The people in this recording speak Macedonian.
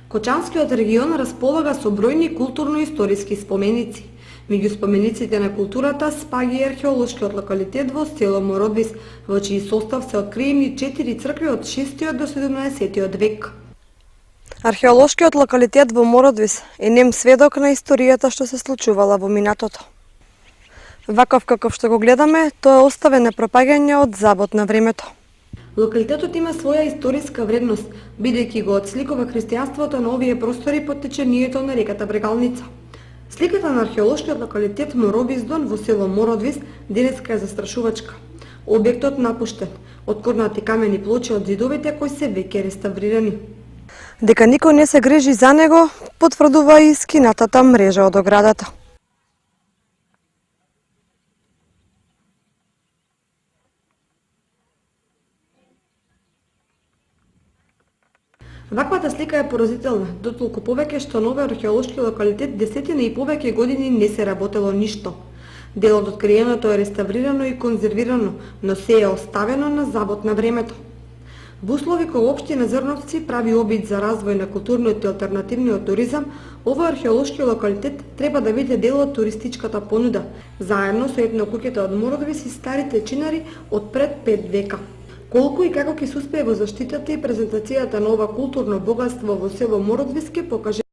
Кочанскиот регион располага со бројни културно-историски споменици. Меѓу спомениците на културата спаѓа и археолошкиот локалитет во село Мородвис, во чиј состав се откриени 4 цркви од 6 до 17 век. Археолошкиот локалитет во Мородвис е нем сведок на историјата што се случувала во минатото. Ваков каков што го гледаме, тоа е оставен на пропаѓање од забот на времето. Локалитетот има своја историска вредност, бидејќи го отсликува христијанството на овие простори под течението на реката Брегалница. Сликата на археолошкиот локалитет Моробиздон во село Мородвис денеска е застрашувачка. Објектот напуштен, откорнати камени плочи од зидовите кои се веќе реставрирани. Дека никој не се грижи за него, потврдува и скинатата мрежа од оградата. Ваквата слика е поразителна, дотолку повеќе што на овој археолошки локалитет десетина и повеќе години не се работело ништо. Дел од откриеното е реставрирано и конзервирано, но се е оставено на забот на времето. Во услови кога општина Зрновци прави обид за развој на културниот и алтернативниот туризам, овој археолошки локалитет треба да биде дел од туристичката понуда, заедно со етнокуќите од Мородвис и старите чинари од пред 5 века. Колку и како ќе се успее во заштитата и презентацијата на ова културно богатство во село Мородвис ќе покаже